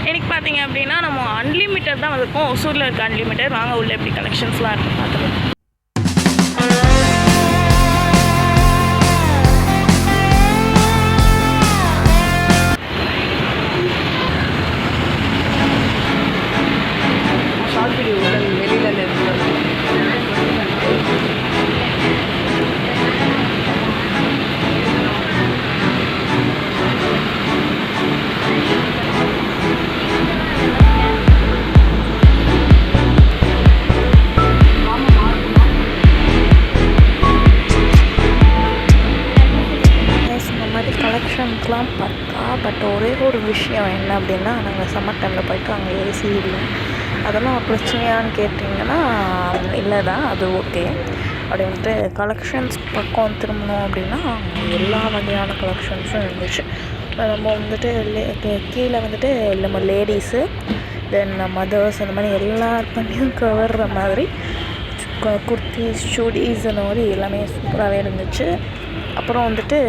எனக்கு பார்த்தீங்க அப்படின்னா நம்ம அன்லிமிட்டட் தான் வந்திருக்கோம். ஒசூரில் இருக்க அன்லிமிட்டட். வாங்க உள்ள எப்படி கலெக்ஷன்ஸ்லாம் இருக்குது பார்த்துக்கலாம். கலெக்ஷன்ஸ்லாம் பார்த்தா பட் ஒரே ஒரு விஷயம் என்ன அப்படின்னா, நாங்கள் சம்மர் டைமில் போய்ட்டு அங்கே ஏசி இல்லை. அதெல்லாம் பிரச்சனையான்னு கேட்டிங்கன்னா இல்லை தான், அது ஓகே. அப்படி வந்துட்டு கலெக்ஷன்ஸ் பக்கம் திரும்பணும் அப்படின்னா எல்லா வகையான கலெக்ஷன்ஸும் இருந்துச்சு. நம்ம வந்துட்டு கீழே வந்துட்டு நம்ம லேடிஸு தென் மதர்ஸ் அந்த மாதிரி எல்லாத்தையும் கவர்ற மாதிரி குர்த்திஸ் சுடிஸ் அந்த மாதிரி எல்லாமே சூப்பராகவே இருந்துச்சு. அப்புறம் வந்துட்டு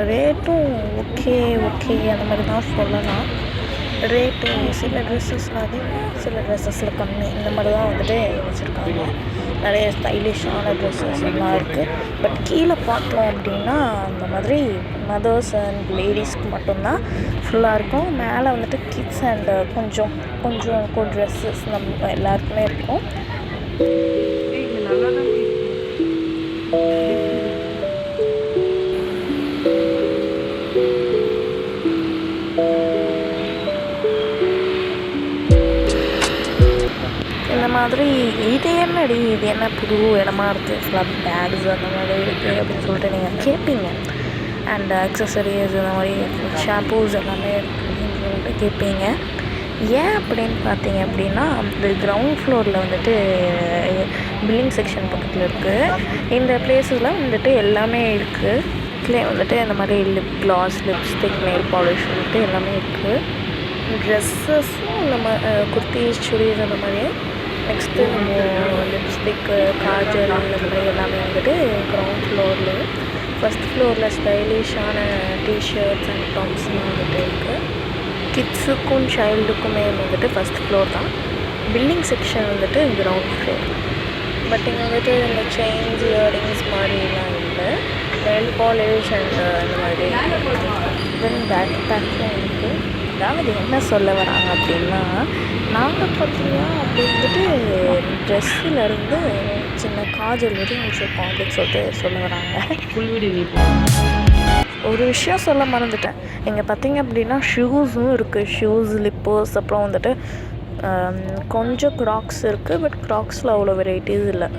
ரேட்டும் ஓகே அந்த மாதிரி தான் சொல்லலாம். ரேட்டு சில ட்ரெஸ்ஸஸில் அதிகம், சில ட்ரெஸ்ஸஸில் கம்மி, இந்த மாதிரி தான் வந்துட்டு வச்சுருக்காங்க. நிறைய ஸ்டைலிஷான ட்ரெஸ்ஸஸ் எல்லாம் இருக்குது. பட் கீழே பார்த்தோம் அப்படின்னா அந்த மாதிரி மதர்ஸ் அண்ட் லேடிஸ்க்கு மட்டும்தான் ஃபுல்லாக இருக்கும். மேலே வந்துட்டு கிட்ஸ் அண்ட் கொஞ்சம் ட்ரெஸ்ஸஸ் நம்ம எல்லாருக்குமே இருக்கும். இந்த மாதிரி இது என்னடி, இது என்ன புது இடமா இருக்குது, ஃப்ளப் பேக்ஸ் அந்த மாதிரி இருக்குது அப்படின்னு சொல்லிட்டு நீங்கள் கேட்பீங்க. அண்ட் அக்சசரிஸ் இந்த மாதிரி ஷாம்பூஸ் எல்லாமே அப்படின்னு சொல்லிட்டு கேட்பீங்க. ஏன் அப்படின்னு பார்த்தீங்க அப்படின்னா, இந்த கிரவுண்ட் ஃப்ளோரில் வந்துட்டு பில்லிங் செக்ஷன் பக்கத்தில் இருக்குது. இந்த பிளேஸில் வந்துட்டு எல்லாமே இருக்குது. இதுலேயே வந்துட்டு இந்த மாதிரி lip gloss, lipstick, nail polish வந்துட்டு எல்லாமே இருக்குது. ட்ரெஸ்ஸஸும் நம்ம குர்த்திஸ் சுடிஸ் அந்த மாதிரி. நெக்ஸ்ட்டு நம்ம லிப்ஸ்டிக்கு, காஜல் அந்த மாதிரி எல்லாமே வந்துட்டு கிரவுண்ட் ஃப்ளோரில். ஃபஸ்ட் ஃப்ளோரில் ஸ்டைலிஷான டிஷர்ட்ஸ் அண்ட் டாப்ஸ்லாம் வந்துட்டு இருக்குது. கிட்ஸுக்கும் சைல்டுக்குமே வந்துட்டு ஃபஸ்ட் ஃப்ளோர் தான். பில்லிங் செக்ஷன் வந்துட்டு கிரவுண்ட் ஃப்ளோர். பட் இங்கே வந்துட்டு இந்த செயின்ஸ், இயரிங்ஸ் மாதிரிலாம் இல்லை. நெயில் பாலிஷ் அண்ட் அந்த மாதிரி தென் பேக்கும் இருக்குது. அதாவது என்ன சொல்ல வராங்க அப்படின்னா, நாங்கள் பார்த்திங்கன்னா அப்படி வந்துட்டு ட்ரெஸ்ஸிலேருந்து சின்ன காஜல் வரையும் வச்சுருக்கோம் அப்படின்னு சொல்லிட்டு சொல்ல வராங்க. ஒரு விஷயம் சொல்ல மறந்துட்டேன். இங்கே பார்த்திங்க அப்படின்னா ஷூஸும் இருக்குது. ஷூஸ், லிப்பர்ஸ், அப்புறம் வந்துட்டு கொஞ்சம் க்ராக்ஸ் இருக்குது. பட் க்ராக்ஸில் அவ்வளோ வெரைட்டிஸ் இல்லை.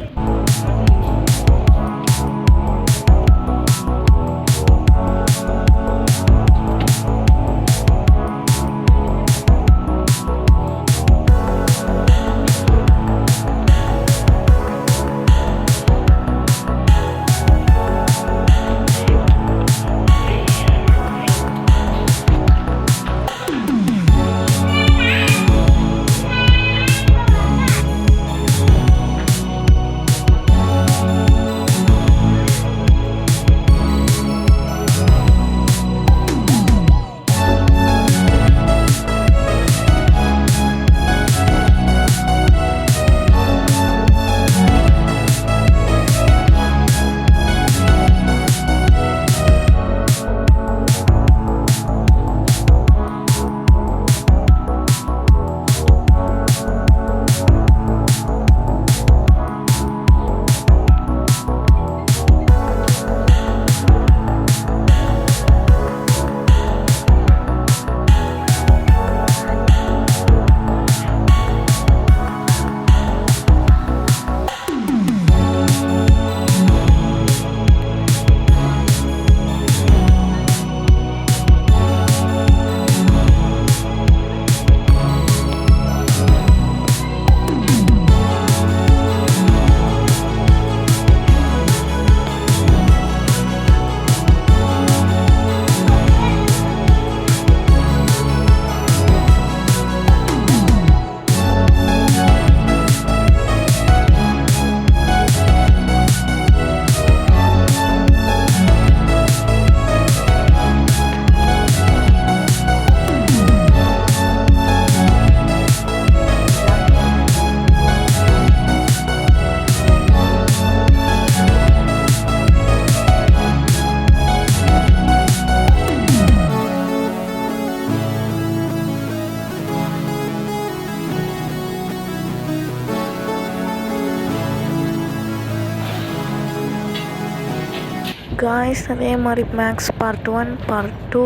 கைஸ். அதே மாதிரி maths part 1, part 2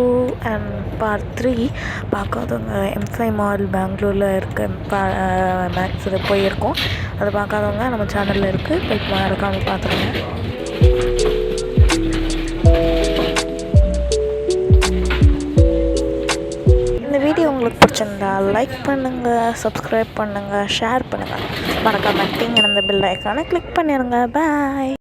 and part 3 பார்க்காதவங்க M5 மால் பெங்களூரில் இருக்க மேக்ஸ் இது போயிருக்கோம். அதை பார்க்காதவங்க நம்ம சேனலில் இருக்குது, போய் மறக்காமல் பார்த்துருங்க. இந்த வீடியோ உங்களுக்கு பிடிச்சிருந்தா லைக் பண்ணுங்கள், சப்ஸ்கிரைப் பண்ணுங்கள், ஷேர் பண்ணுங்கள். மறக்காம டிங் இந்த பெல் ஐக்கானை கிளிக் பண்ணிடுங்க. பாய்.